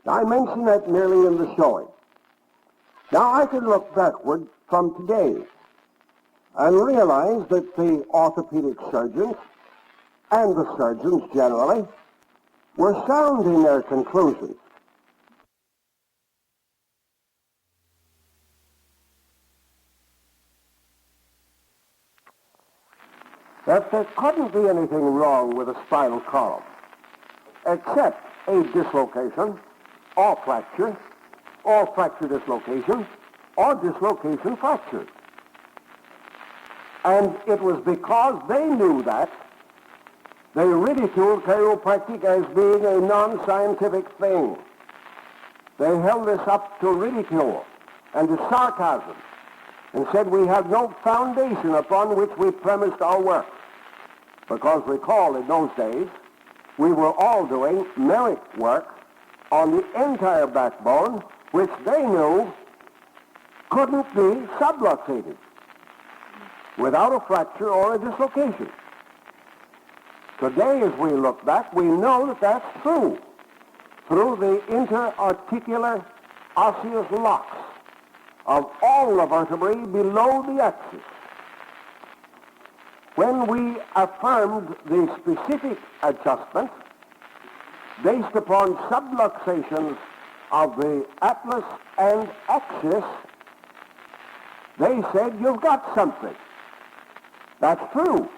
I mention that merely in the showing. Now I can look backward from today and realize that the orthopedic surgeons and the surgeons generally were sound in their conclusions. That there couldn't be anything wrong with the spinal column except a dislocation or fracture dislocation or dislocation fracture. And it was because they knew that they ridiculed chiropractic as being a non-scientific thing. They held this up to ridicule and to sarcasm and said we have no foundation upon which we premised our work. Because recall, in those days, we were all doing merit work on the entire backbone, which they knew couldn't be subluxated without a fracture or a dislocation. Today, as we look back, we know that that's true through the interarticular osseous locks of all the vertebrae below the axis. When we affirmed the specific adjustment based upon subluxations of the atlas and axis, they said, you've got something. That's true.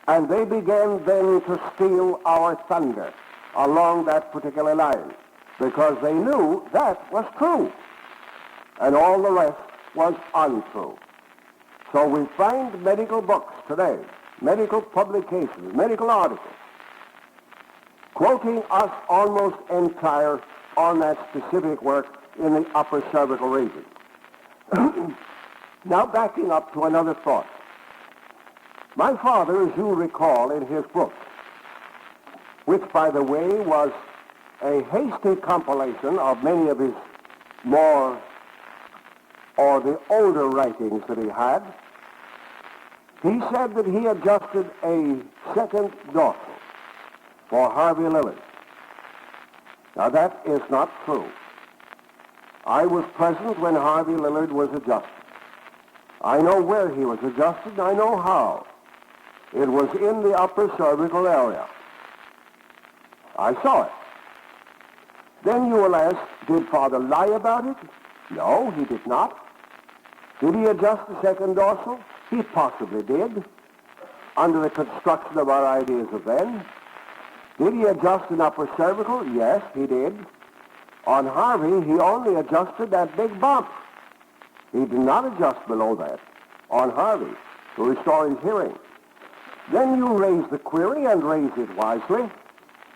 And they began then to steal our thunder along that particular line because they knew that was true and all the rest was untrue. So we find medical books today, medical publications, medical articles, quoting us almost entire on that specific work in the upper cervical region. Now backing up to another thought. My father, as you recall in his book, which, by the way, was a hasty compilation of many of his more or the older writings that he had, he said that he adjusted a second dorsal for Harvey Lillard. Now that is not true. I was present when Harvey Lillard was adjusted. I know where he was adjusted and I know how. It was in the upper cervical area. I saw it. Then you will ask, did Father lie about it? No, he did not. Did he adjust the second dorsal? He possibly did, under the construction of our ideas of then. Did he adjust an upper cervical? Yes, he did. On Harvey, he only adjusted that big bump. He did not adjust below that on Harvey to restore his hearing. Then you raise the query and raise it wisely.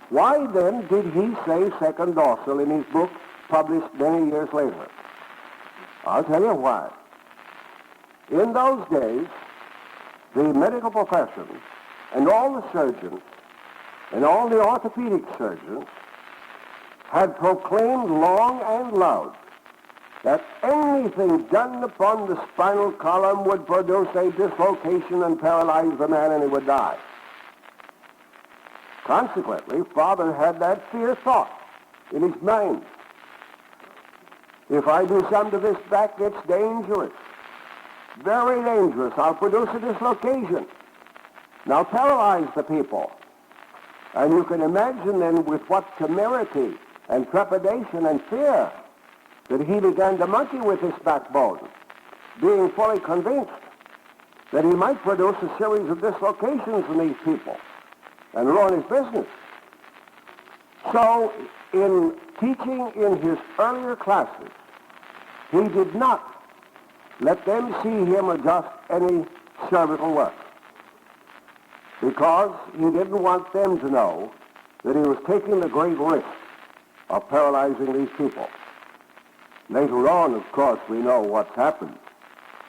Why then did he say second dorsal in his book published many years later? I'll tell you why. In those days, the medical profession and all the surgeons and all the orthopedic surgeons had proclaimed long and loud that anything done upon the spinal column would produce a dislocation and paralyze the man and he would die. Consequently, Father had that fear thought in his mind. If I do some to this back, it's dangerous. Very dangerous. I'll produce a dislocation. Now paralyze the people. And you can imagine then with what temerity and trepidation and fear that he began to monkey with his backbone, being fully convinced that he might produce a series of dislocations in these people and ruin his business. So in teaching in his earlier classes, he did not let them see him adjust any cervical work because he didn't want them to know that he was taking the great risk of paralyzing these people. Later on, of course, we know what's happened.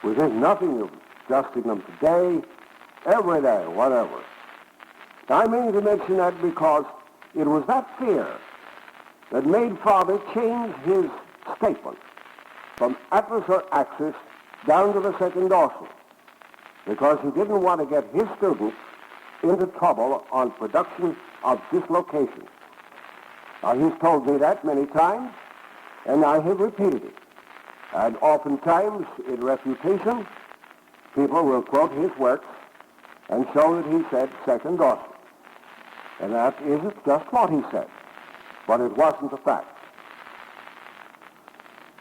We think nothing of adjusting them today, every day, whatever. I mean to mention that because it was that fear that made Father change his statement from atlas or axis down to the second dorsal, because he didn't want to get his students into trouble on production of dislocations. Now, he's told me that many times, and I have repeated it. And oftentimes, in refutation, people will quote his works and show that he said second Dawson. And that isn't just what he said, but it wasn't a fact.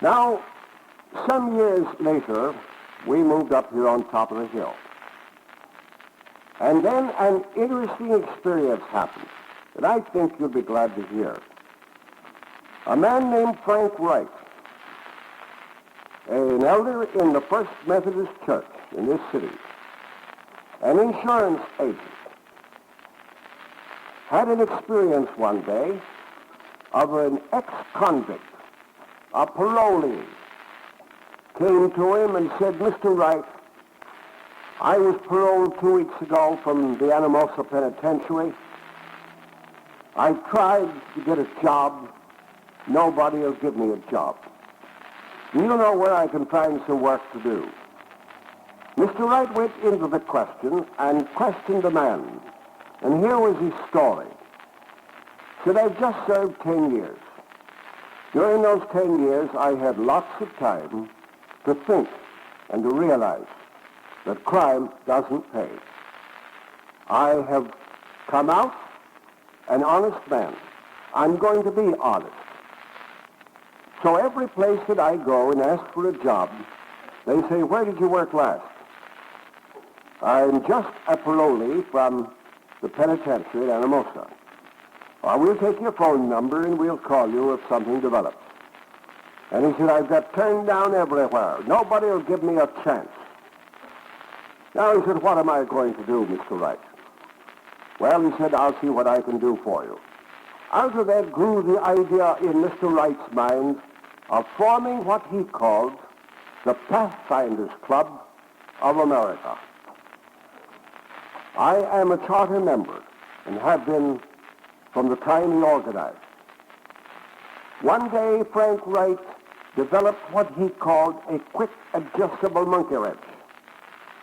Now, some years later, we moved up here on top of the hill. And then an interesting experience happened that I think you'll be glad to hear. A man named Frank Wright, an elder in the First Methodist Church in this city, an insurance agent, had an experience one day of an ex-convict, a parolee, came to him and said, "Mr. Wright, I was paroled 2 weeks ago from the Anamosa Penitentiary. I tried to get a job. Nobody will give me a job. Do you know where I can find some work to do?" Mr. Wright went into the question and questioned the man. And here was his story. He said, "I've just served 10 years. During those 10 years, I had lots of time to think and to realize that crime doesn't pay. I have come out an honest man. I'm going to be honest. So every place that I go and ask for a job, they say, 'Where did you work last?' I'm just a parolee from the penitentiary at Anamosa. We'll take your phone number and we'll call you if something develops." And he said, "I've got turned down everywhere. Nobody will give me a chance." Now, he said, "What am I going to do, Mr. Wright?" "Well," he said, "I'll see what I can do for you." Out of that grew the idea in Mr. Wright's mind of forming what he called the Pathfinders Club of America. I am a charter member and have been from the time he organized. One day, Frank Wright developed what he called a quick adjustable monkey wrench.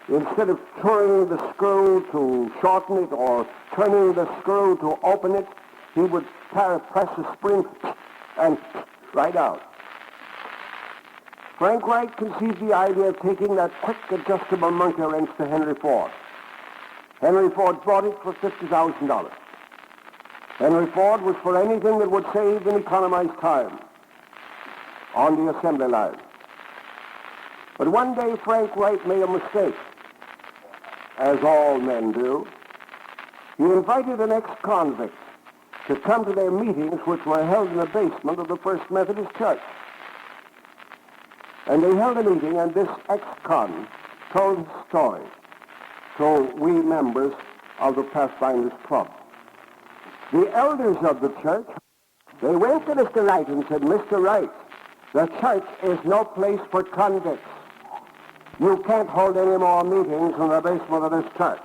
Instead of turning the screw to shorten it or turning the screw to open it, he would press the spring and right out. Frank Wright conceived the idea of taking that quick adjustable monkey wrench to Henry Ford. Henry Ford bought it for $50,000. Henry Ford was for anything that would save and economize time on the assembly line. But one day Frank Wright made a mistake, as all men do. He invited an ex-convict to come to their meetings, which were held in the basement of the First Methodist Church. And they held a meeting, and this ex-con told his story to we members of the Pathfinders Club. The elders of the church, they went to Mr. Wright and said, "Mr. Wright, the church is no place for convicts. You can't hold any more meetings in the basement of this church.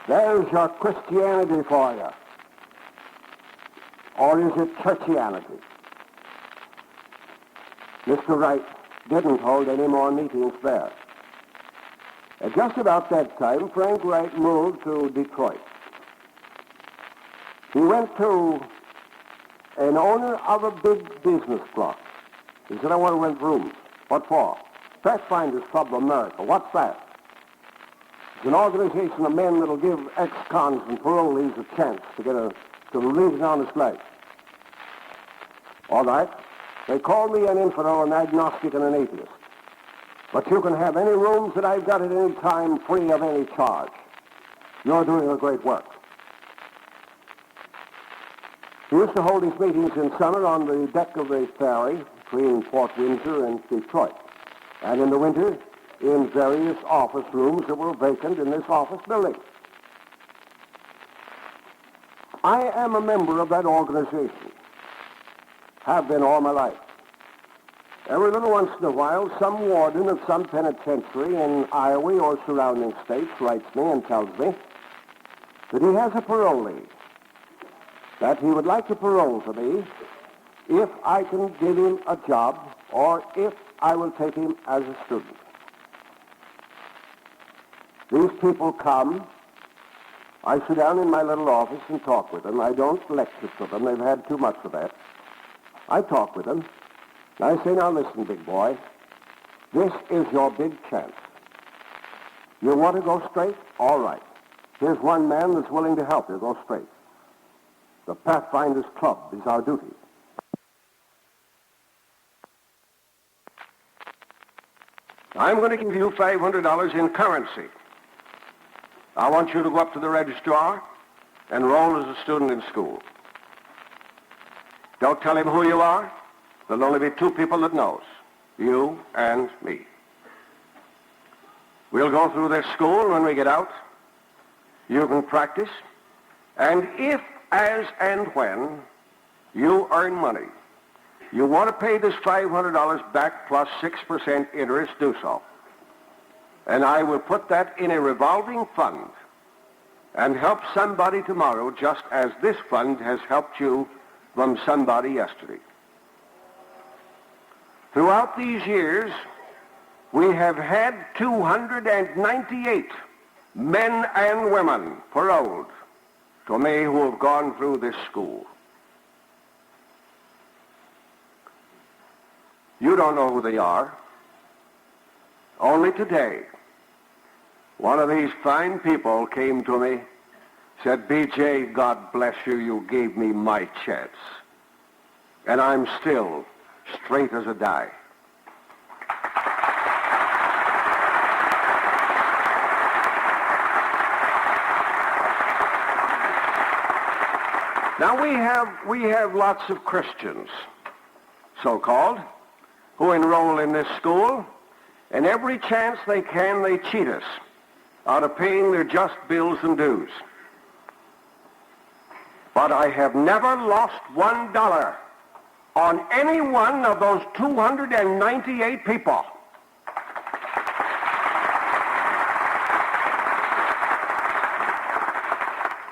There's your Christianity for you. Or is it churchianity?" Mr. Wright didn't hold any more meetings there. At just about that time, Frank Wright moved to Detroit. He went to an owner of a big business block. He said, "I want to rent rooms." "What for?" "Pathfinders Club of America." "What's that?" "It's an organization of men that'll give ex-cons and parolees a chance to lead an honest life." "All right. They call me an infidel, an agnostic, and an atheist. But you can have any rooms that I've got at any time free of any charge. You're doing a great work." He used to hold his meetings in summer on the deck of the ferry between Fort Windsor and Detroit, and in the winter in various office rooms that were vacant in this office building. I am a member of that organization, have been all my life. Every little once in a while, some warden of some penitentiary in Iowa or surrounding states writes me and tells me that he has a parolee, that he would like to parole for me if I can give him a job or if I will take him as a student. These people come I sit down in my little office and talk with them. I don't lecture to them. They've had too much of that. I talk with them. I say, now listen, big boy. This is your big chance. You want to go straight? All right. Here's one man that's willing to help you go straight. The Pathfinder's Club is our duty. I'm going to give you $500 in currency. I want you to go up to the registrar and enroll as a student in school. Don't tell him who you are. There'll only be two people that knows, you and me. We'll go through this school. When we get out, you can practice. And if, as, and when you earn money, you want to pay this $500 back plus 6% interest, do so. And I will put that in a revolving fund and help somebody tomorrow just as this fund has helped you from somebody yesterday. Throughout these years, we have had 298 men and women paroled to me who have gone through this school. You don't know who they are. Only today, one of these fine people came to me, said, B.J., God bless you, you gave me my chance. And I'm still straight as a die. Now we have lots of Christians, so-called, who enroll in this school, and every chance they can, they cheat us out of paying their just bills and dues. But I have never lost $1 on any one of those 298 people.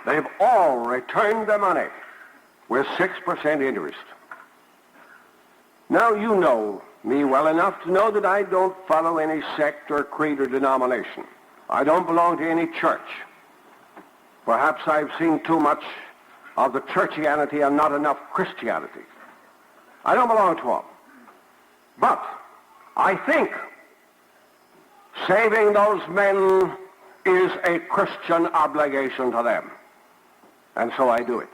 They've all returned their money with 6% interest. Now you know me well enough to know that I don't follow any sect or creed or denomination. I don't belong to any church. Perhaps I've seen too much of the churchianity and not enough Christianity. I don't belong to them. But I think saving those men is a Christian obligation to them. And so I do it.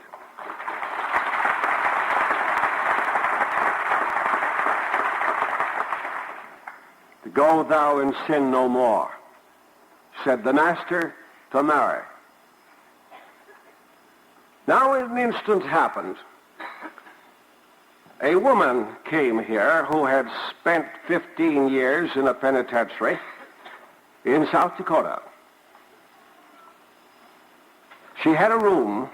Go thou and sin no more, said the Master to Mary. Now an instant happened. A woman came here who had spent 15 years in a penitentiary in South Dakota. She had a room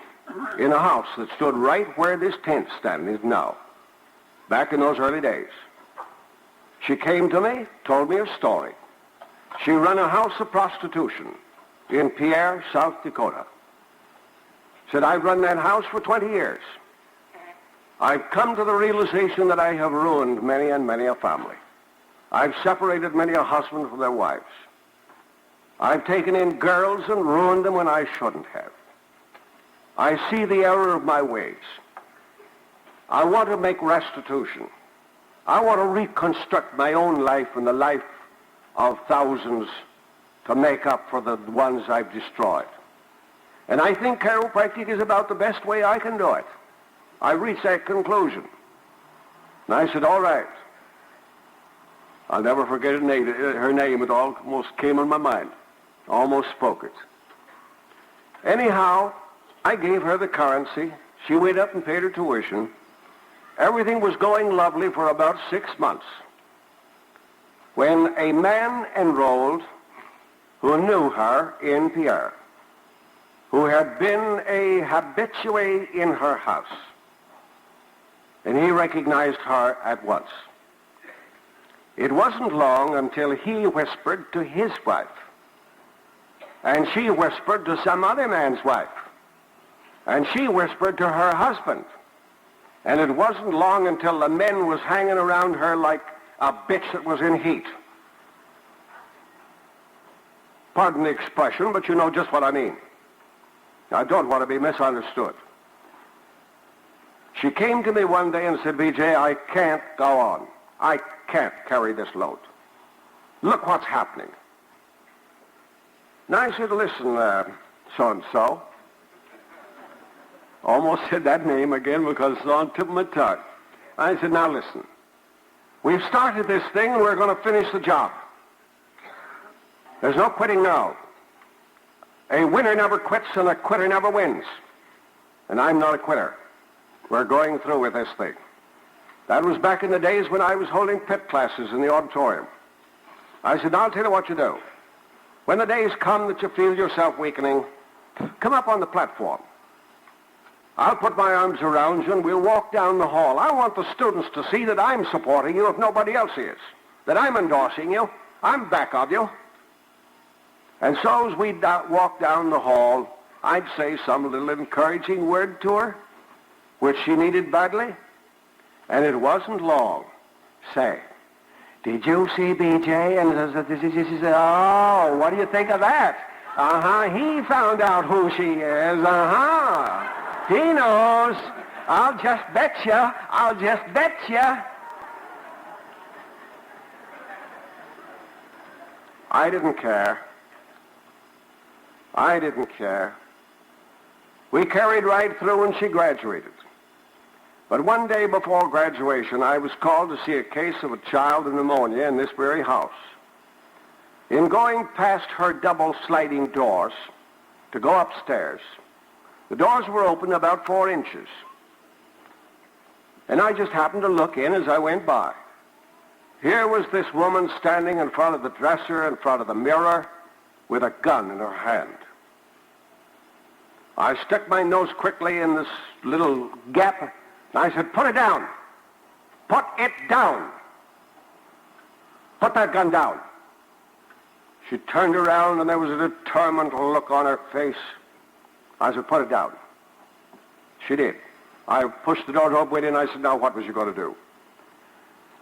in a house that stood right where this tent stand is now, back in those early days. She came to me, told me a story. She ran a house of prostitution in Pierre, South Dakota. Said, I've run that house for 20 years. I've come to the realization that I have ruined many and many a family. I've separated many a husband from their wives. I've taken in girls and ruined them when I shouldn't have. I see the error of my ways. I want to make restitution. I want to reconstruct my own life and the life of thousands to make up for the ones I've destroyed. And I think chiropractic is about the best way I can do it. I reached that conclusion. And I said, all right. I'll never forget her name. It almost came in my mind. Almost spoke it. Anyhow, I gave her the currency. She went up and paid her tuition. Everything was going lovely for about 6 months when a man enrolled who knew her in Pierre, who had been a habitué in her house, and he recognized her at once. It wasn't long until he whispered to his wife, and she whispered to some other man's wife, and she whispered to her husband. And it wasn't long until the men was hanging around her like a bitch that was in heat. Pardon the expression, but you know just what I mean. I don't want to be misunderstood. She came to me one day and said, B.J., I can't go on. I can't carry this load. Look what's happening. And I said, listen, so-and-so. Almost said that name again because it's on the tip of my tongue. I said, now listen. We've started this thing and we're going to finish the job. There's no quitting now. A winner never quits and a quitter never wins. And I'm not a quitter. We're going through with this thing. That was back in the days when I was holding pit classes in the auditorium. I said, now I'll tell you what you do. When the days come that you feel yourself weakening, come up on the platform. I'll put my arms around you and we'll walk down the hall. I want the students to see that I'm supporting you if nobody else is. That I'm endorsing you. I'm back of you. And so as we walk down the hall, I'd say some little encouraging word to her, which she needed badly. And it wasn't long. Say, did you see B.J.? And she said, oh, what do you think of that? He found out who she is. He knows. I'll just bet you. I'll just bet you. I didn't care. I didn't care. We carried right through and she graduated. But one day before graduation, I was called to see a case of a child with pneumonia in this very house. In going past her double sliding doors to go upstairs, the doors were open about 4 inches. And I just happened to look in as I went by. Here was this woman standing in front of the dresser, in front of the mirror, with a gun in her hand. I stuck my nose quickly in this little gap, and I said, put it down. Put it down. Put that gun down. She turned around, and there was a determined look on her face. I said, put it down. She did. I pushed the door open and I said, now what was you going to do?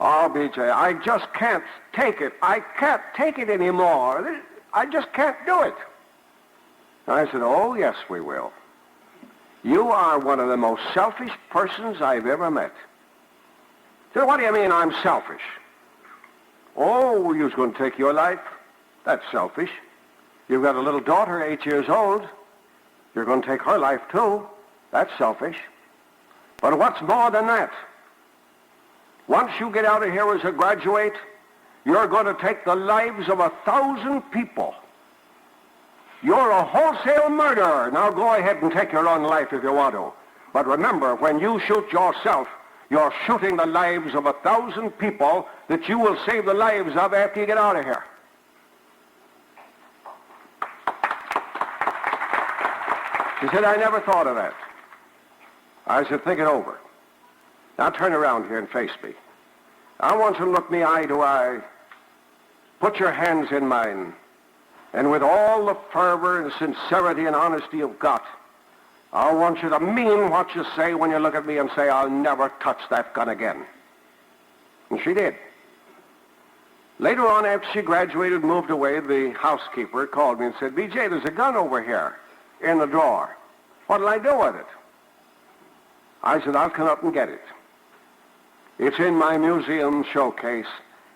Oh, B.J., I just can't take it. I can't take it anymore. I just can't do it. I said, oh, yes, we will. You are one of the most selfish persons I've ever met. So what do you mean I'm selfish? Oh, you was going to take your life? That's selfish. You've got a little daughter, 8 years old. You're going to take her life, too. That's selfish. But what's more than that? Once you get out of here as a graduate, you're going to take the lives of 1,000 people. You're a wholesale murderer. Now go ahead and take your own life if you want to. But remember, when you shoot yourself, you're shooting the lives of 1,000 people that you will save the lives of after you get out of here. She said, I never thought of that. I said, think it over. Now turn around here and face me. I want you to look me eye to eye. Put your hands in mine. And with all the fervor and sincerity and honesty you've got, I want you to mean what you say when you look at me and say, I'll never touch that gun again. And she did. Later on, after she graduated and moved away, the housekeeper called me and said, B.J., there's a gun over here in the drawer. What'll I do with it? I said, I'll come up and get it. It's in my museum showcase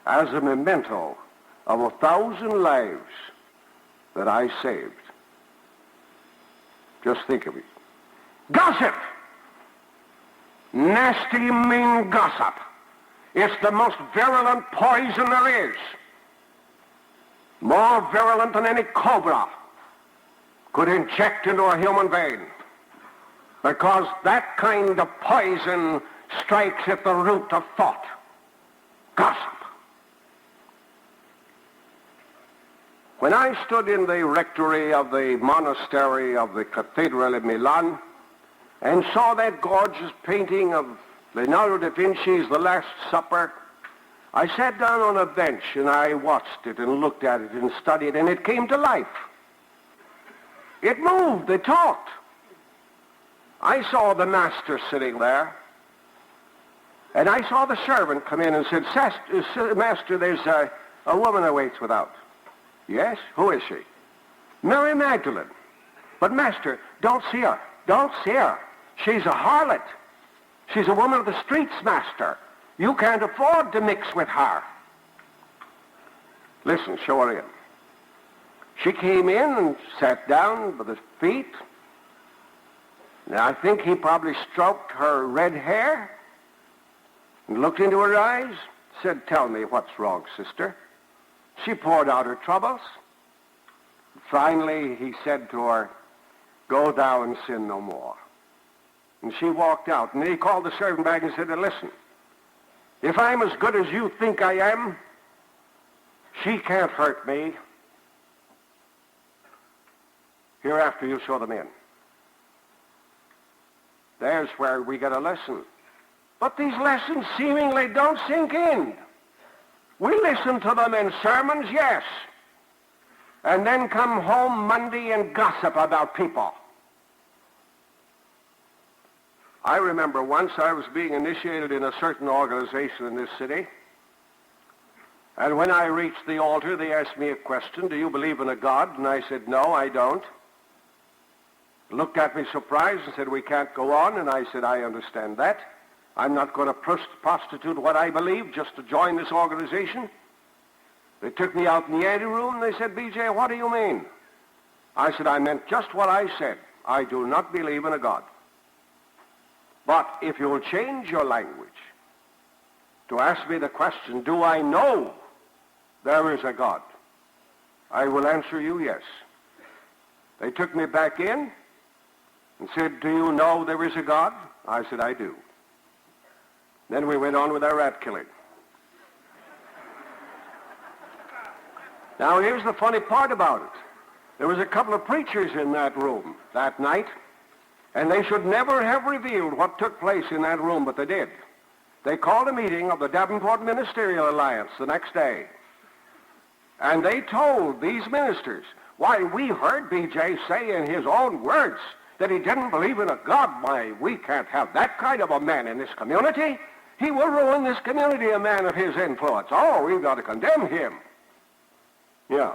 as a memento of 1,000 lives that I saved. Just think of it. Gossip! Nasty, mean gossip. It's the most virulent poison there is. More virulent than any cobra could inject into a human vein. Because that kind of poison strikes at the root of thought. Gossip. When I stood in the rectory of the monastery of the Cathedral of Milan and saw that gorgeous painting of Leonardo da Vinci's The Last Supper, I sat down on a bench and I watched it and looked at it and studied, and it came to life. It moved, it talked. I saw the master sitting there, and I saw the servant come in and said, Master, there's a woman that waits without. Yes? Who is she? Mary Magdalene. But Master, Don't see her. Don't see her. She's a harlot. She's a woman of the streets, master. You can't afford to mix with her. Listen, show her in. She came in and sat down with his feet. Now, I think he probably stroked her red hair and looked into her eyes, said, "Tell me what's wrong, sister." She poured out her troubles. Finally, he said to her, "Go thou and sin no more." And she walked out. And then he called the servant back and said, "Listen, if I'm as good as you think I am, she can't hurt me. Hereafter you show them in." There's where we get a lesson. But these lessons seemingly don't sink in. We listen to them in sermons, yes, and then come home Monday and gossip about people. I remember once I was being initiated in a certain organization in this city, and when I reached the altar, they asked me a question, "Do you believe in a God?" And I said, "No, I don't." Looked at me surprised and said, "We can't go on." And I said, "I understand that. I'm not going to prostitute what I believe just to join this organization." They took me out in the anteroom and they said, "BJ, what do you mean?" I said, "I meant just what I said. I do not believe in a God. But if you'll change your language to ask me the question, do I know there is a God? I will answer you yes." They took me back in and said, "Do you know there is a God?" I said, "I do." Then we went on with our rat killing. Now here's the funny part about it. There was a couple of preachers in that room that night, and they should never have revealed what took place in that room, but they did. They called a meeting of the Davenport Ministerial Alliance the next day, and they told these ministers, "Why, we heard B.J. say in his own words that he didn't believe in a God. Why, we can't have that kind of a man in this community. He will ruin this community, a man of his influence. Oh, we've got to condemn him." Yeah.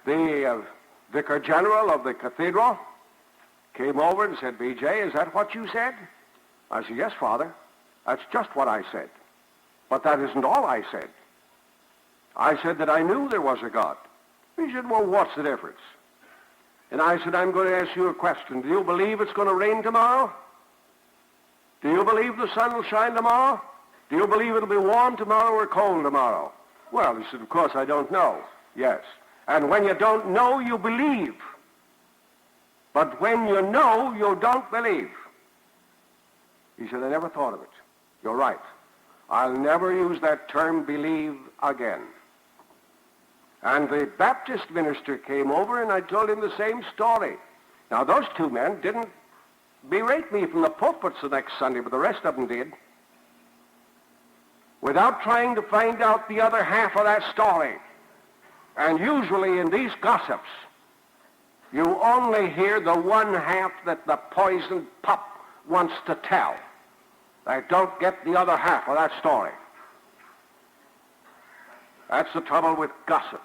The vicar general of the cathedral came over and said, "B.J., is that what you said?" I said, "Yes, Father. That's just what I said. But that isn't all I said. I said that I knew there was a God." He said, "Well, what's the difference?" And I said, "I'm going to ask you a question. Do you believe it's going to rain tomorrow? Do you believe the sun will shine tomorrow? Do you believe it'll be warm tomorrow or cold tomorrow?" Well, he said, "Of course I don't know." Yes. And when you don't know, you believe. But when you know, you don't believe. He said, "I never thought of it. You're right. I'll never use that term believe again." And the Baptist minister came over and I told him the same story. Now, those two men didn't berate me from the pulpits the next Sunday, but the rest of them did, without trying to find out the other half of that story. And usually in these gossips, you only hear the one half that the poisoned pup wants to tell. They don't get the other half of that story. That's the trouble with gossip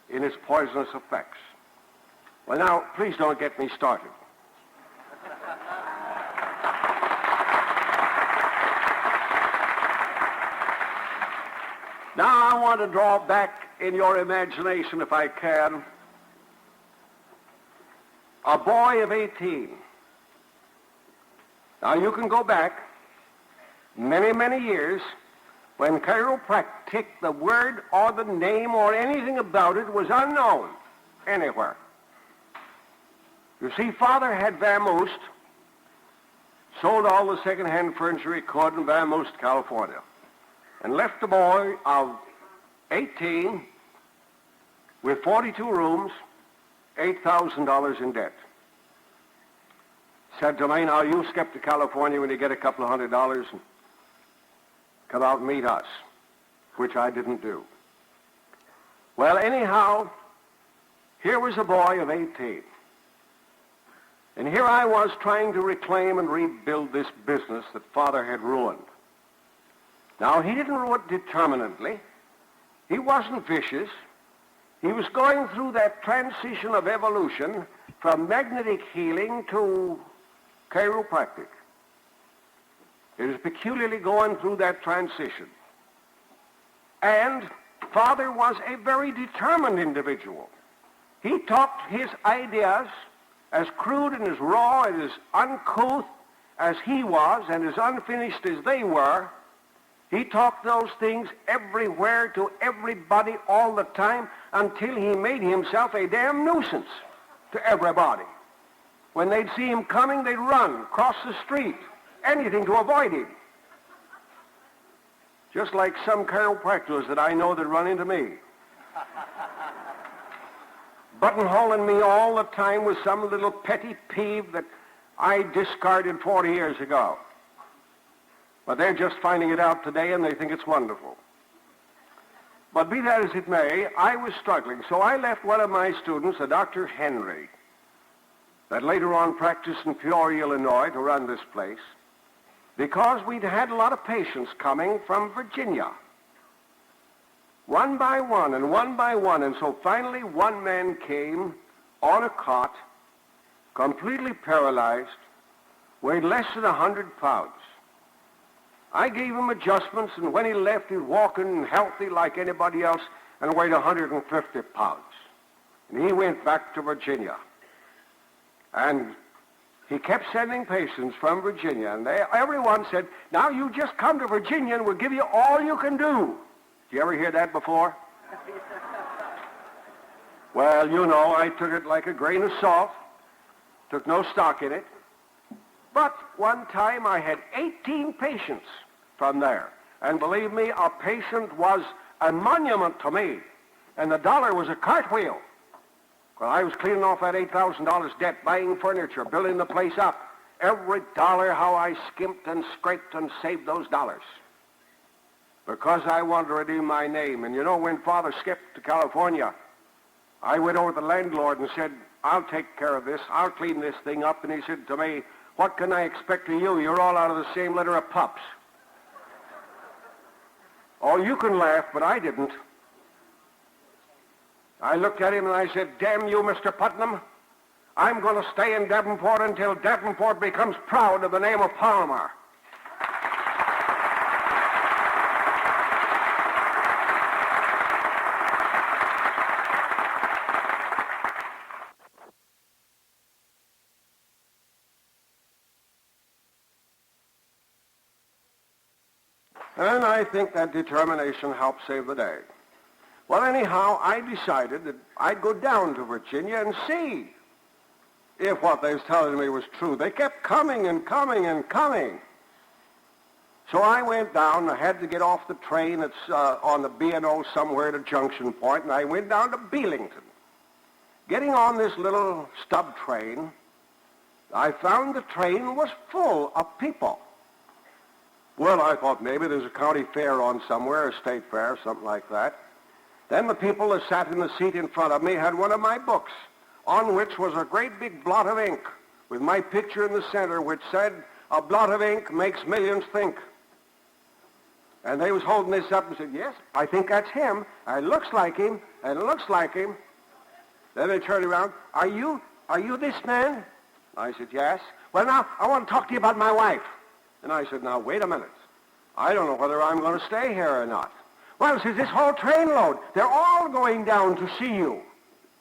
in its poisonous effects. Well, now, please don't get me started. Now, I want to draw back in your imagination, if I can, a boy of 18. Now, you can go back many, many years when chiropractic, the word or the name or anything about it was unknown anywhere. You see, Father had vamoosed, sold all the second-hand furniture he could in Vamoose, California, and left a boy of 18 with 42 rooms, $8,000 in debt. Said to me, "Now you skip to California when you get a couple of $100 and come out and meet us," which I didn't do. Well, anyhow, here was a boy of 18. And here I was trying to reclaim and rebuild this business that Father had ruined. Now, he didn't ruin it determinately. He wasn't vicious. He was going through that transition of evolution from magnetic healing to chiropractic. It is peculiarly going through that transition. And Father was a very determined individual. He talked his ideas, as crude and as raw and as uncouth as he was and as unfinished as they were. He talked those things everywhere to everybody all the time until he made himself a damn nuisance to everybody. When they'd see him coming, they'd run, cross the street, anything to avoid him. Just like some chiropractors that I know that run into me. Buttonholing me all the time with some little petty peeve that I discarded 40 years ago. But they're just finding it out today and they think it's wonderful. But be that as it may, I was struggling, so I left one of my students, a Dr. Henry, that later on practiced in Peoria, Illinois, to run this place, because we'd had a lot of patients coming from Virginia. One by one, and so finally one man came on a cot, completely paralyzed, weighed less than 100 pounds. I gave him adjustments, and when he left, he was walking and healthy like anybody else and weighed 150 pounds. And he went back to Virginia. And he kept sending patients from Virginia, and everyone said, now you just come to Virginia and we'll give you all you can do. Did you ever hear that before? Well, you know, I took it like a grain of salt, took no stock in it. But one time I had 18 patients from there. And believe me, a patient was a monument to me. And the dollar was a cartwheel. Well, I was cleaning off that $8,000 debt, buying furniture, building the place up. Every dollar, how I skimped and scraped and saved those dollars. Because I wanted to redeem my name. And you know, when Father skipped to California, I went over to the landlord and said, I'll take care of this. I'll clean this thing up. And he said to me, what can I expect of you? You're all out of the same litter of pups. Oh, you can laugh, but I didn't. I looked at him and I said, damn you, Mr. Putnam. I'm going to stay in Davenport until Davenport becomes proud of the name of Palmer. And I think that determination helped save the day. Well, anyhow, I decided that I'd go down to Virginia and see if what they was telling me was true. They kept coming and coming and coming. So I went down. I had to get off the train. It's on the B&O somewhere at a junction point, and I went down to Belington. Getting on this little stub train, I found the train was full of people. Well, I thought maybe there's a county fair on somewhere, a state fair, something like that. Then the people that sat in the seat in front of me had one of my books, on which was a great big blot of ink with my picture in the center, which said, a blot of ink makes millions think. And they was holding this up and said, yes, I think that's him. And it looks like him, and it looks like him. Then they turned around, are you this man? I said, yes. Well, now, I want to talk to you about my wife. And I said, now, wait a minute. I don't know whether I'm going to stay here or not. Well, says this whole trainload, they're all going down to see you.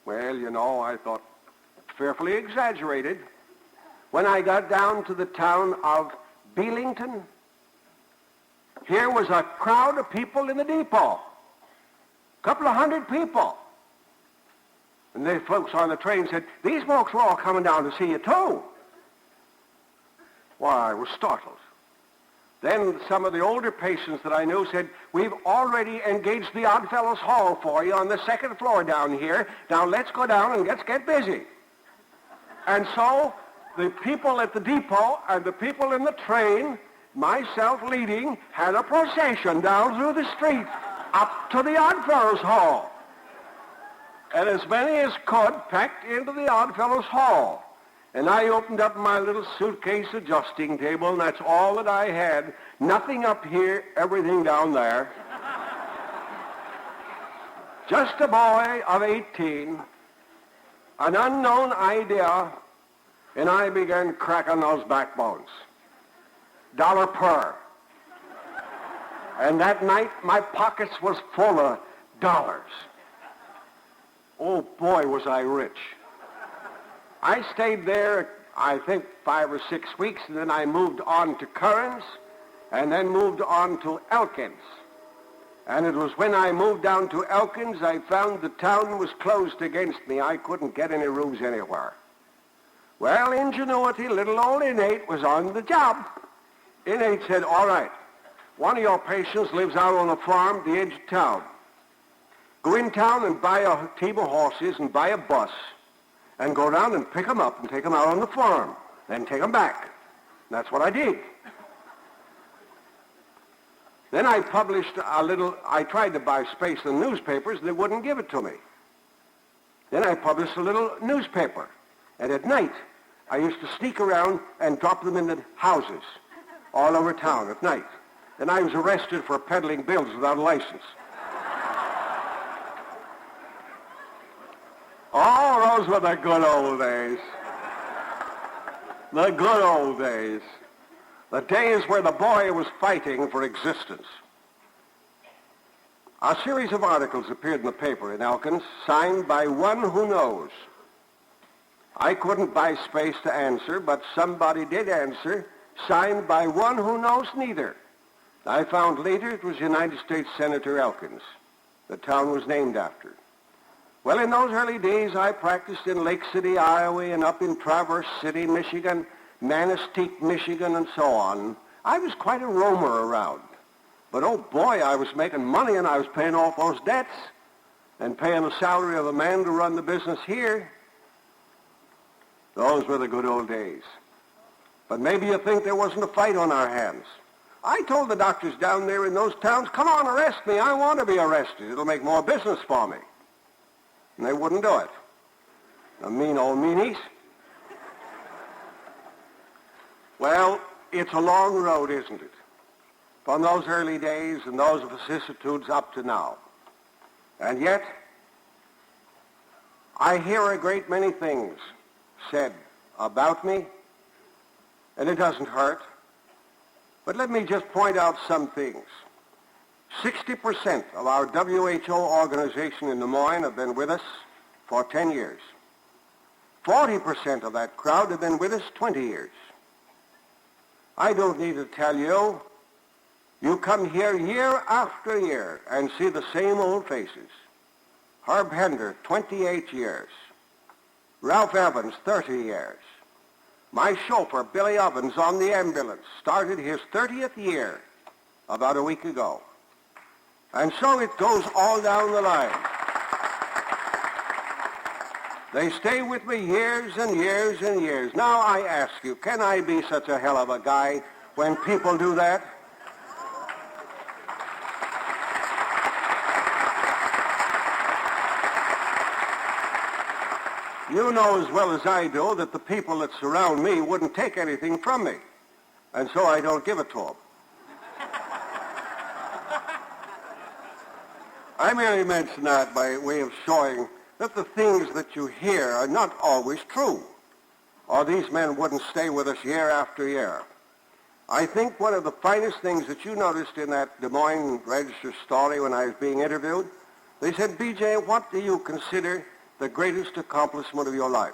Well, you know, I thought, fearfully exaggerated. When I got down to the town of Belington, here was a crowd of people in the depot. A couple of hundred people. And the folks on the train said, these folks were all coming down to see you too. Why, I was startled. Then some of the older patients that I knew said, we've already engaged the Oddfellows Hall for you on the second floor down here. Now let's go down and let's get busy. And so the people at the depot and the people in the train, myself leading, had a procession down through the street up to the Oddfellows Hall. And as many as could packed into the Oddfellows Hall. And I opened up my little suitcase adjusting table, and that's all that I had. Nothing up here, everything down there. Just a boy of 18 an unknown idea, and I began cracking those backbones. $1 per. And that night, my pockets was full of dollars. Oh, boy, was I rich. I stayed there, I think, 5 or 6 weeks, and then I moved on to Currens, and then moved on to Elkins. And it was when I moved down to Elkins, I found the town was closed against me. I couldn't get any rooms anywhere. Well, ingenuity, little old Innate was on the job. Innate said, all right, one of your patients lives out on a farm at the edge of town. Go in town and buy a team of horses and buy a bus and go down and pick them up and take them out on the farm. Then take them back. And that's what I did. Then I published I tried to buy space in the newspapers, and they wouldn't give it to me. Then I published a little newspaper. And at night, I used to sneak around and drop them in the houses all over town at night. Then I was arrested for peddling bills without a license. Oh, those were the good old days. The good old days. The days where the boy was fighting for existence. A series of articles appeared in the paper in Elkins, signed by one who knows. I couldn't buy space to answer, but somebody did answer, signed by one who knows neither. I found later it was United States Senator Elkins. The town was named after. Well, in those early days, I practiced in Lake City, Iowa, and up in Traverse City, Michigan, Manistee, Michigan, and so on. I was quite a roamer around. But, oh boy, I was making money, and I was paying off those debts and paying the salary of a man to run the business here. Those were the good old days. But maybe you think there wasn't a fight on our hands. I told the doctors down there in those towns, come on, arrest me. I want to be arrested. It'll make more business for me. And they wouldn't do it. The mean old meanies. Well, it's a long road, isn't it? From those early days and those vicissitudes up to now. And yet, I hear a great many things said about me, and it doesn't hurt. But let me just point out some things. 60% of our WHO organization in Des Moines have been with us for 10 years. 40% of that crowd have been with us 20 years. I don't need to tell you, you come here year after year and see the same old faces. Herb Hender, 28 years. Ralph Evans, 30 years. My chauffeur, Billy Ovens, on the ambulance, started his 30th year about a week ago. And so it goes all down the line. They stay with me years and years and years. Now I ask you, can I be such a hell of a guy when people do that? You know as well as I do that the people that surround me wouldn't take anything from me. And so I don't give it to them. I merely mention that by way of showing that the things that you hear are not always true, or these men wouldn't stay with us year after year. I think one of the finest things that you noticed in that Des Moines Register story when I was being interviewed, they said, B.J., what do you consider the greatest accomplishment of your life?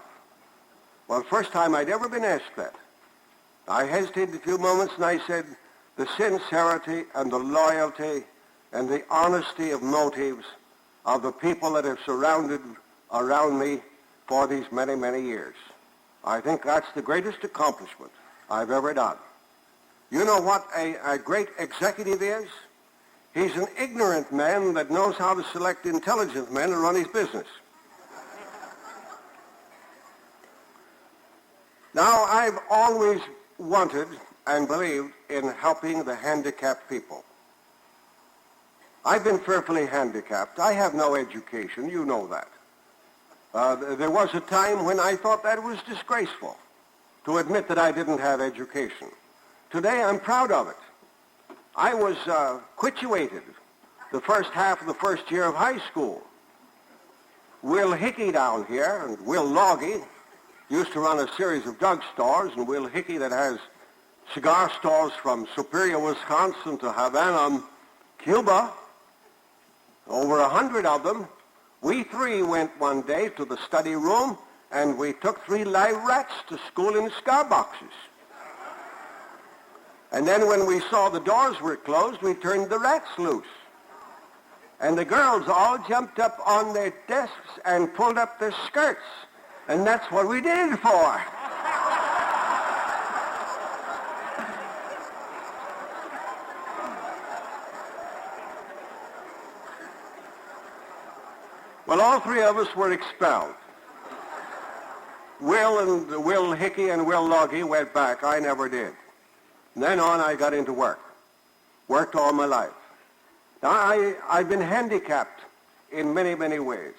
Well, first time I'd ever been asked that. I hesitated a few moments and I said, the sincerity and the loyalty and the honesty of motives of the people that have surrounded around me for these many, many years. I think that's the greatest accomplishment I've ever done. You know what a great executive is? He's an ignorant man that knows how to select intelligent men and run his business. Now, I've always wanted and believed in helping the handicapped people. I've been fearfully handicapped. I have no education. You know that. There was a time when I thought that was disgraceful to admit that I didn't have education. Today, I'm proud of it. I was quituated the first half of the first year of high school. Will Hickey down here and Will Loggy used to run a series of drug stores, and Will Hickey that has cigar stores from Superior, Wisconsin to Havana, Cuba, over 100 of them. We three went one day to the study room, and we took 3 live rats to school in cigar boxes. And then when we saw the doors were closed, we turned the rats loose. And the girls all jumped up on their desks and pulled up their skirts. And that's what we did it for. Well, all 3 of us were expelled. Will Hickey and Will Loggy went back. I never did. From then on, I got into work. Worked all my life. Now, I've been handicapped in many, many ways.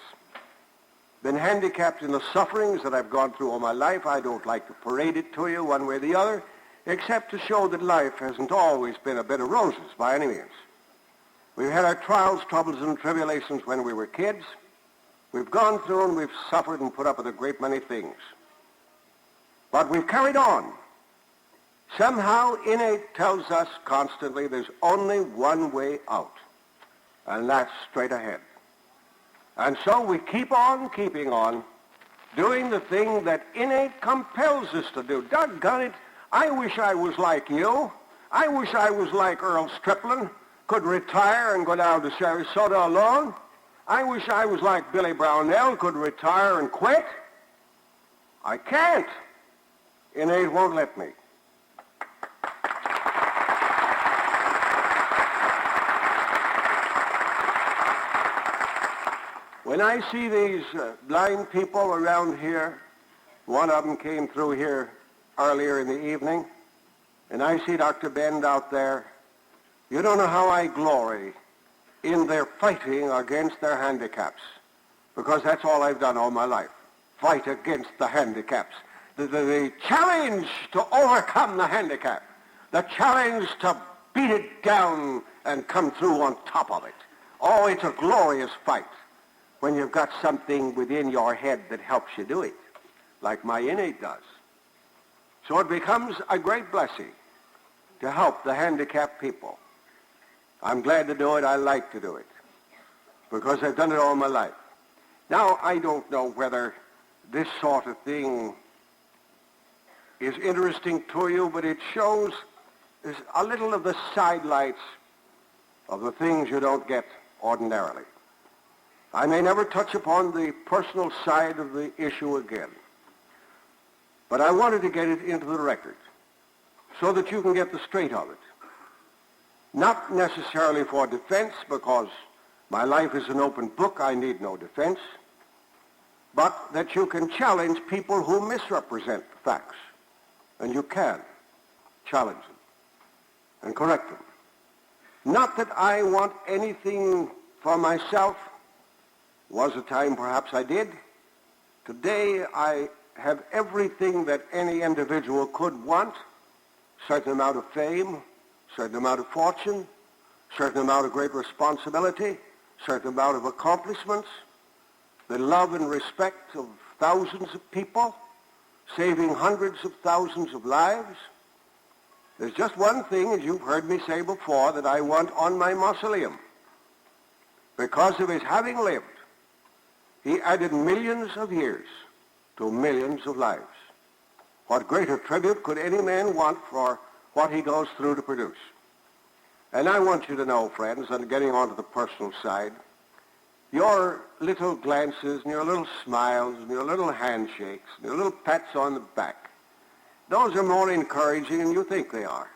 Been handicapped in the sufferings that I've gone through all my life. I don't like to parade it to you one way or the other, except to show that life hasn't always been a bed of roses by any means. We've had our trials, troubles, and tribulations when we were kids. We've gone through and we've suffered and put up with a great many things. But we've carried on. Somehow, innate tells us constantly there's only one way out, and that's straight ahead. And so we keep on keeping on, doing the thing that innate compels us to do. Doggone it, I wish I was like you. I wish I was like Earl Striplin, could retire and go down to Sarasota alone. I wish I was like Billy Brownell, could retire and quit. I can't. Innate won't let me. When I see these blind people around here, one of them came through here earlier in the evening, and I see Dr. Bend out there, you don't know how I glory in their fighting against their handicaps, because that's all I've done all my life, fight against the handicaps. The challenge to overcome the handicap, the challenge to beat it down and come through on top of it. Oh, it's a glorious fight when you've got something within your head that helps you do it, like my innate does. So it becomes a great blessing to help the handicapped people. I'm glad to do it. I like to do it because I've done it all my life. Now, I don't know whether this sort of thing is interesting to you, but it shows a little of the sidelights of the things you don't get ordinarily. I may never touch upon the personal side of the issue again, but I wanted to get it into the record so that you can get the straight of it. Not necessarily for defense, because my life is an open book, I need no defense, but that you can challenge people who misrepresent the facts, and you can challenge them and correct them. Not that I want anything for myself. Was a time perhaps I did. Today I have everything that any individual could want, certain amount of fame, certain amount of fortune, certain amount of great responsibility, certain amount of accomplishments, the love and respect of thousands of people, saving hundreds of thousands of lives. There's just one thing, as you've heard me say before, that I want on my mausoleum. Because of his having lived, he added millions of years to millions of lives. What greater tribute could any man want for what he goes through to produce? And I want you to know, friends, and getting on to the personal side, your little glances and your little smiles and your little handshakes and your little pats on the back, those are more encouraging than you think they are,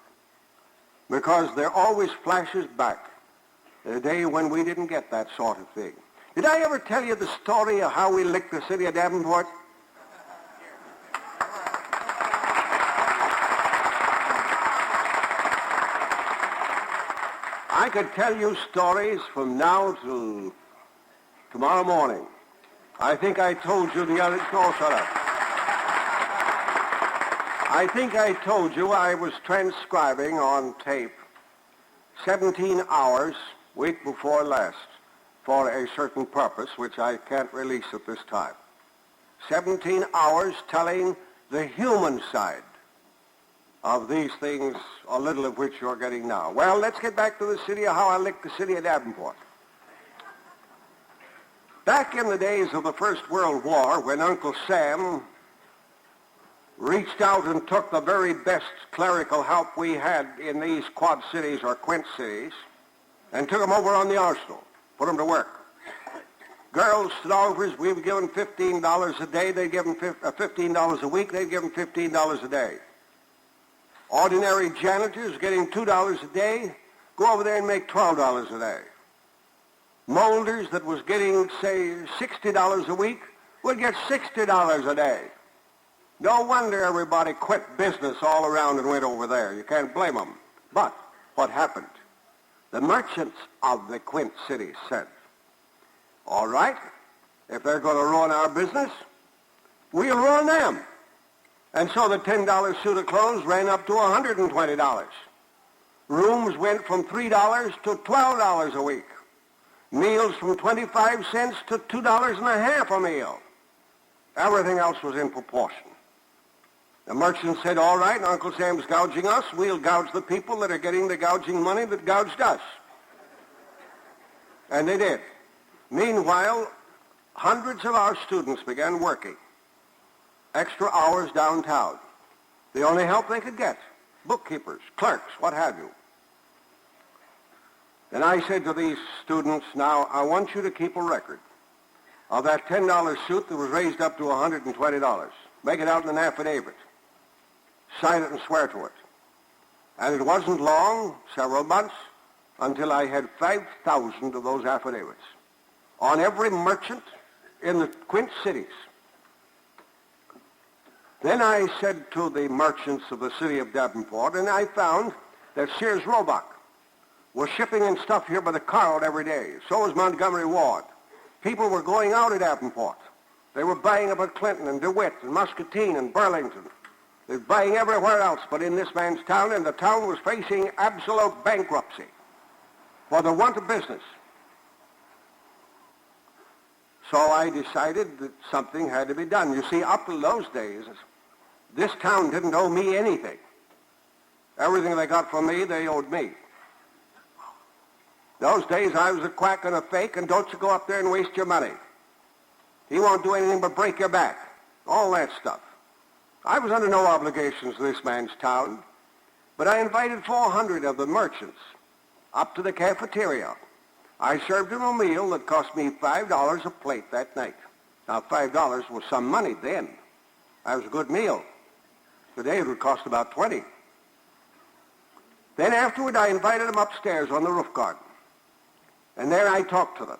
because there always flashes back the day when we didn't get that sort of thing. Did I ever tell you the story of how we licked the city of Davenport? I could tell you stories from now till tomorrow morning. I think I told you the other... No, shut up. I think I told you I was transcribing on tape 17 hours week before last for a certain purpose, which I can't release at this time. 17 hours telling the human side of these things, a little of which you're getting now. Well, let's get back to the city of how I licked the city of Davenport. Back in the days of the First World War, when Uncle Sam reached out and took the very best clerical help we had in these Quad Cities or Quint Cities and took them over on the arsenal, put them to work. Girls, stenographers, we were given $15 a day. They'd give them $15 a week. They'd give them $15 a day. Ordinary janitors getting $2 a day, go over there and make $12 a day. Molders that was getting, say, $60 a week would get $60 a day. No wonder everybody quit business all around and went over there. You can't blame them. But what happened? The merchants of the Quint Cities said, all right, if they're going to ruin our business, we'll ruin them. And so the $10 suit of clothes ran up to $120. Rooms went from $3 to $12 a week. Meals from 25 cents to $2.50 a meal. Everything else was in proportion. The merchant said, all right, Uncle Sam's gouging us. We'll gouge the people that are getting the gouging money that gouged us. And they did. Meanwhile, hundreds of our students began working extra hours downtown. The only help they could get, bookkeepers, clerks, what have you. And I said to these students, now, I want you to keep a record of that $10 suit that was raised up to $120. Make it out in an affidavit. Sign it and swear to it. And it wasn't long, several months, until I had 5,000 of those affidavits on every merchant in the Quint Cities. Then I said to the merchants of the city of Davenport, and I found that Sears Roebuck was shipping in stuff here by the carload every day. So was Montgomery Ward. People were going out at Davenport. They were buying up at Clinton and DeWitt and Muscatine and Burlington. They were buying everywhere else but in this man's town, and the town was facing absolute bankruptcy for the want of business. So I decided that something had to be done. You see, up to those days, this town didn't owe me anything. Everything they got from me, they owed me. Those days I was a quack and a fake, and don't you go up there and waste your money. He won't do anything but break your back. All that stuff. I was under no obligations to this man's town, but I invited 400 of the merchants up to the cafeteria. I served them a meal that cost me $5 a plate that night. Now, $5 was some money then. That was a good meal. Today it would cost about $20. Then afterward, I invited them upstairs on the roof garden. And there I talked to them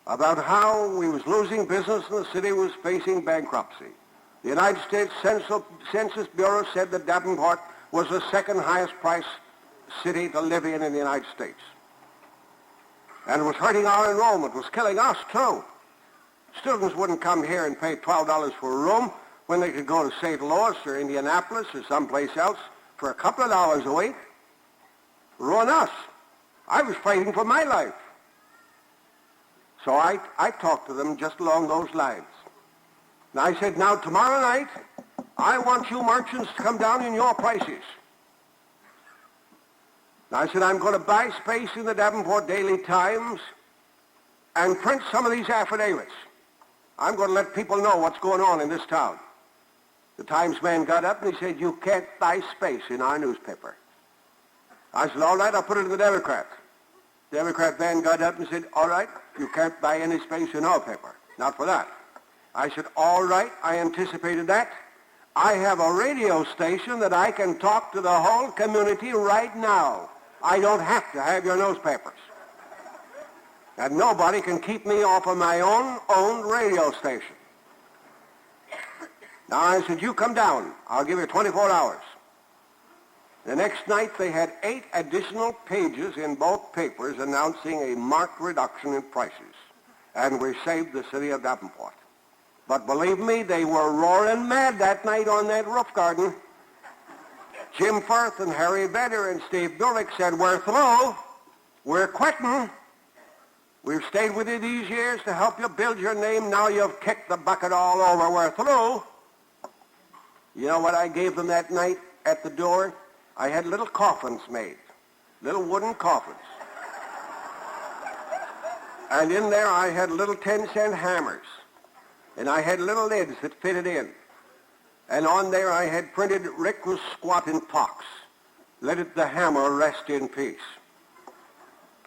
about how we was losing business and the city was facing bankruptcy. The United States Census Bureau said that Davenport was the second highest price city to live in the United States. And it was hurting our enrollment, was killing us too. Students wouldn't come here and pay $12 for a room when they could go to St. Louis or Indianapolis or someplace else for a couple of dollars a week. Ruin us. I was fighting for my life. So I talked to them just along those lines. And I said, now tomorrow night, I want you merchants to come down in your prices. And I said, I'm going to buy space in the Davenport Daily Times and print some of these affidavits. I'm going to let people know what's going on in this town. The Times man got up and he said, you can't buy space in our newspaper. I said, all right, I'll put it in the Democrat. The Democrat man got up and said, all right, you can't buy any space in our paper. Not for that. I said, all right, I anticipated that. I have a radio station that I can talk to the whole community right now. I don't have to have your newspapers. And nobody can keep me off of my own radio station. Now I said, you come down. I'll give you 24 hours. The next night they had 8 additional pages in both papers announcing a marked reduction in prices. And we saved the city of Davenport. But believe me, they were roaring mad that night on that roof garden. Jim Firth and Harry Vedder and Steve Durick said, we're through. We're quitting. We've stayed with you these years to help you build your name. Now you've kicked the bucket all over. We're through. You know what I gave them that night at the door? I had little coffins made, little wooden coffins. And in there I had little 10-cent hammers. And I had little lids that fitted in. And on there I had printed, "Rick was squat in pox. Let it the hammer rest in peace."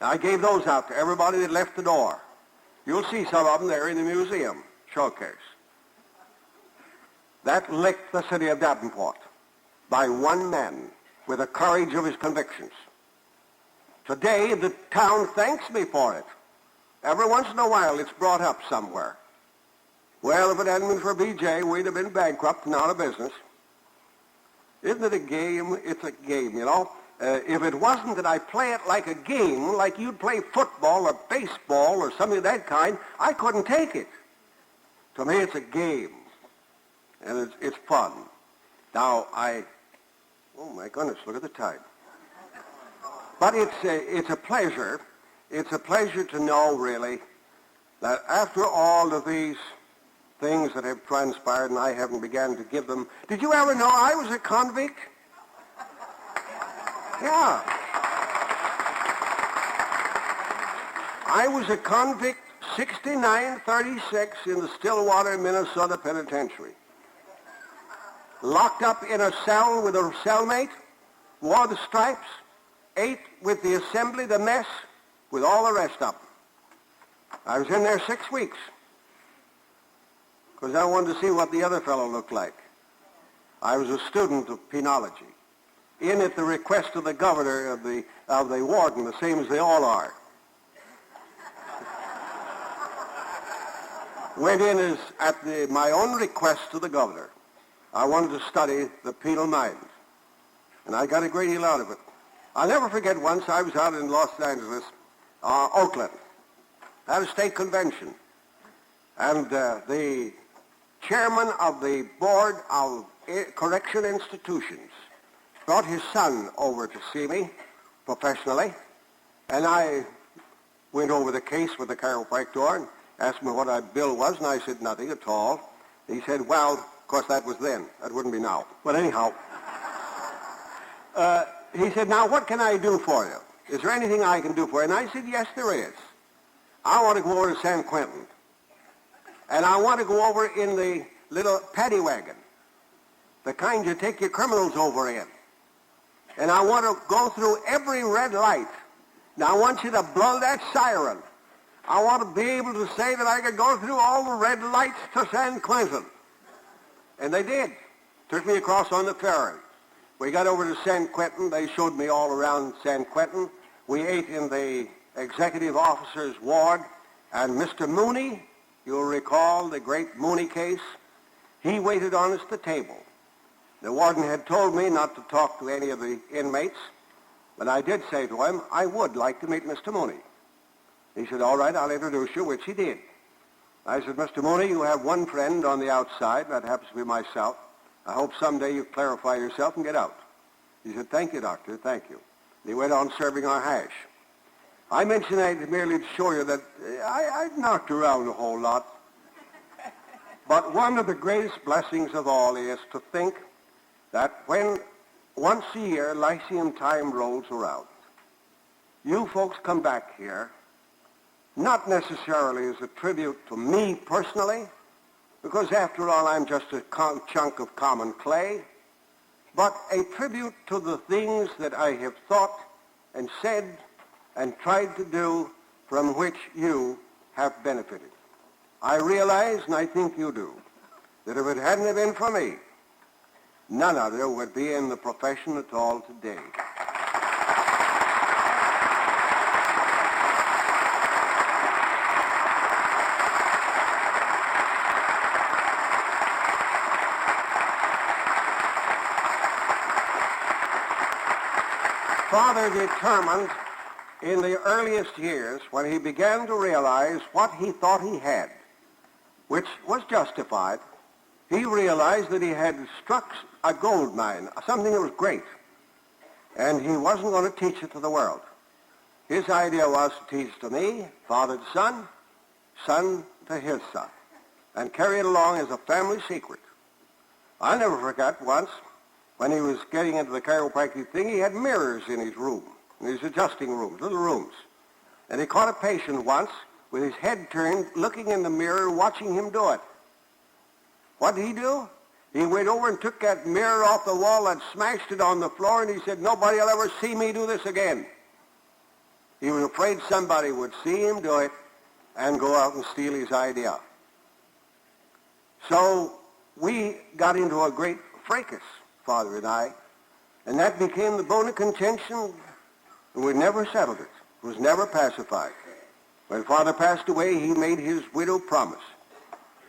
I gave those out to everybody that left the door. You'll see some of them there in the museum showcase. That licked the city of Davenport by one man with the courage of his convictions. Today, the town thanks me for it. Every once in a while, it's brought up somewhere. Well, if it hadn't been for BJ, we'd have been bankrupt and out of business. Isn't it a game? It's a game, you know. If it wasn't that I play it like a game, like you'd play football or baseball or something of that kind, I couldn't take it. To me, it's a game. And it's fun. Now, oh my goodness, look at the time. But it's a pleasure. It's a pleasure to know, really, that after all of these things that have transpired and I haven't begun to give them... Did you ever know I was a convict? Yeah. I was a convict 6936 in the Stillwater, Minnesota Penitentiary. Locked up in a cell with a cellmate, wore the stripes, ate with the assembly, the mess, with all the rest of them. I was in there 6 weeks because I wanted to see what the other fellow looked like. I was a student of penology, in at the request of the governor of the warden, the same as they all are. Went in as at my own request to the governor. I wanted to study the penal mind, and I got a great deal out of it. I'll never forget once I was out in Los Angeles, Oakland, at a state convention, and the chairman of the Board of Correction Institutions brought his son over to see me professionally, and I went over the case with the chiropractor and asked me what my bill was, and I said nothing at all. He said, well, of course that was then. That wouldn't be now. But anyhow, he said, now what can I do for you? Is there anything I can do for you? And I said, yes, there is. I want to go over to San Quentin. And I want to go over in the little paddy wagon, the kind you take your criminals over in. And I want to go through every red light. Now I want you to blow that siren. I want to be able to say that I could go through all the red lights to San Quentin. And they did. Took me across on the ferry. We got over to San Quentin. They showed me all around San Quentin. We ate in the executive officer's ward. And Mr. Mooney, you'll recall the great Mooney case, he waited on us at the table. The warden had told me not to talk to any of the inmates, but I did say to him, I would like to meet Mr. Mooney. He said, all right, I'll introduce you, which he did. I said, Mr. Mooney, you have one friend on the outside. That happens to be myself. I hope someday you clarify yourself and get out. He said, thank you, doctor, thank you. And he went on serving our hash. I mention that merely to show you that I've knocked around a whole lot. But one of the greatest blessings of all is to think that when once a year Lyceum time rolls around, you folks come back here, not necessarily as a tribute to me personally, because after all I'm just a chunk of common clay, but a tribute to the things that I have thought and said and tried to do from which you have benefited. I realize, and I think you do, that if it hadn't have been for me, none of you would be in the profession at all today. Father determined in the earliest years, when he began to realize what he thought he had, which was justified, he realized that he had struck a gold mine, something that was great, and he wasn't going to teach it to the world. His idea was to teach to me, father to son, son to his son, and carry it along as a family secret. I'll never forget once, when he was getting into the chiropractic thing, he had mirrors in his room, in his adjusting rooms, little rooms. And he caught a patient once with his head turned, looking in the mirror, watching him do it. What did he do? He went over and took that mirror off the wall and smashed it on the floor, and he said, "Nobody will ever see me do this again." He was afraid somebody would see him do it and go out and steal his idea. So we got into a great fracas, Father and I, and that became the bone of contention, and we never settled it. It was never pacified. When Father passed away, he made his widow promise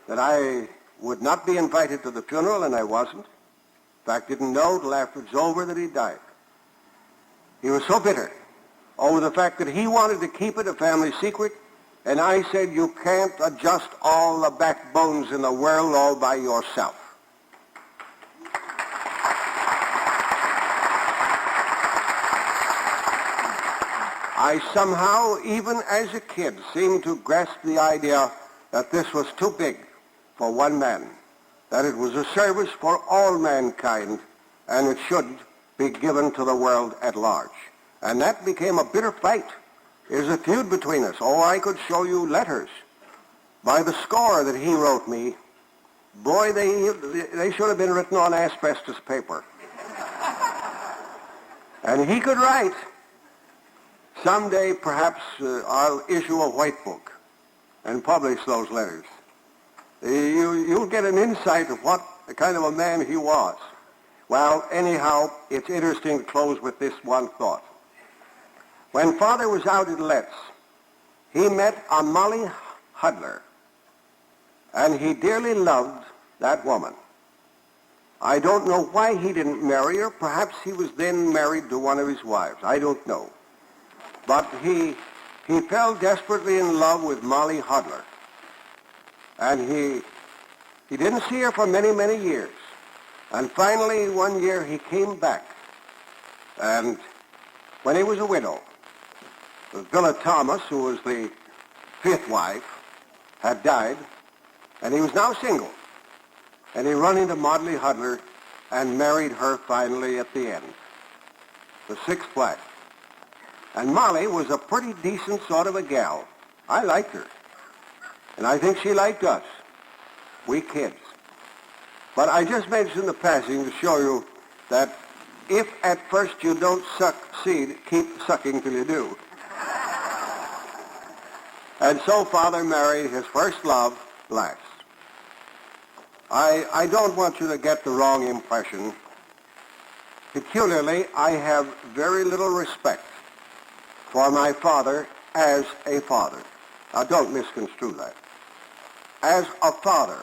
that I would not be invited to the funeral, and I wasn't. In fact, didn't know till after it was over that he died. He was so bitter over the fact that he wanted to keep it a family secret, and I said, "You can't adjust all the backbones in the world all by yourself." I somehow, even as a kid, seemed to grasp the idea that this was too big for one man, that it was a service for all mankind, and it should be given to the world at large. And that became a bitter fight. There's a feud between us. Oh, I could show you letters by the score that he wrote me. Boy, they should have been written on asbestos paper. And he could write. Someday, perhaps, I'll issue a white book and publish those letters. You'll get an insight of what kind of a man he was. Well, anyhow, it's interesting to close with this one thought. When Father was out at Letts, he met a Molly Hudler, and he dearly loved that woman. I don't know why he didn't marry her. Perhaps he was then married to one of his wives. I don't know. But he fell desperately in love with Molly Hudler. And he didn't see her for many, many years. And finally, one year, he came back. And when he was a widow, Villa Thomas, who was the fifth wife, had died, and he was now single. And he run into Molly Hudler and married her finally at the end, the sixth wife. And Molly was a pretty decent sort of a gal. I liked her. And I think she liked us, we kids. But I just mentioned the passing to show you that if at first you don't suck seed, keep sucking till you do. And so Father married his first love, Blanche. I don't want you to get the wrong impression. Peculiarly, I have very little respect for my father as a father. Now, don't misconstrue that. As a father,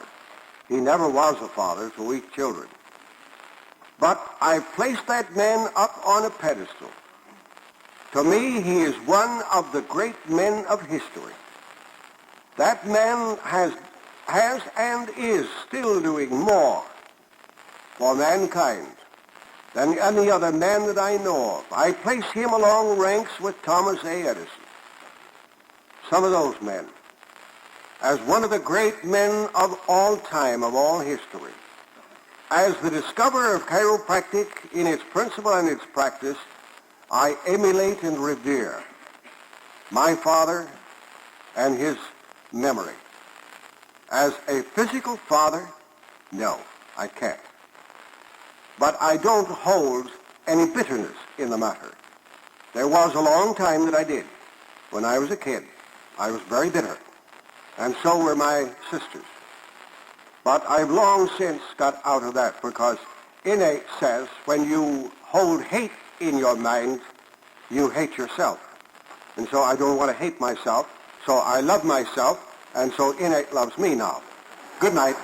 he never was a father to weak children. But I placed that man up on a pedestal. To me, he is one of the great men of history. That man has and is still doing more for mankind than any other man that I know of. I place him along ranks with Thomas A. Edison, some of those men, as one of the great men of all time, of all history. As the discoverer of chiropractic in its principle and its practice, I emulate and revere my father and his memory. As a physical father, no, I can't. But I don't hold any bitterness in the matter. There was a long time that I did. When I was a kid, I was very bitter. And so were my sisters. But I've long since got out of that, because innate says when you hold hate in your mind, you hate yourself. And so I don't want to hate myself, so I love myself, and so innate loves me now. Good night.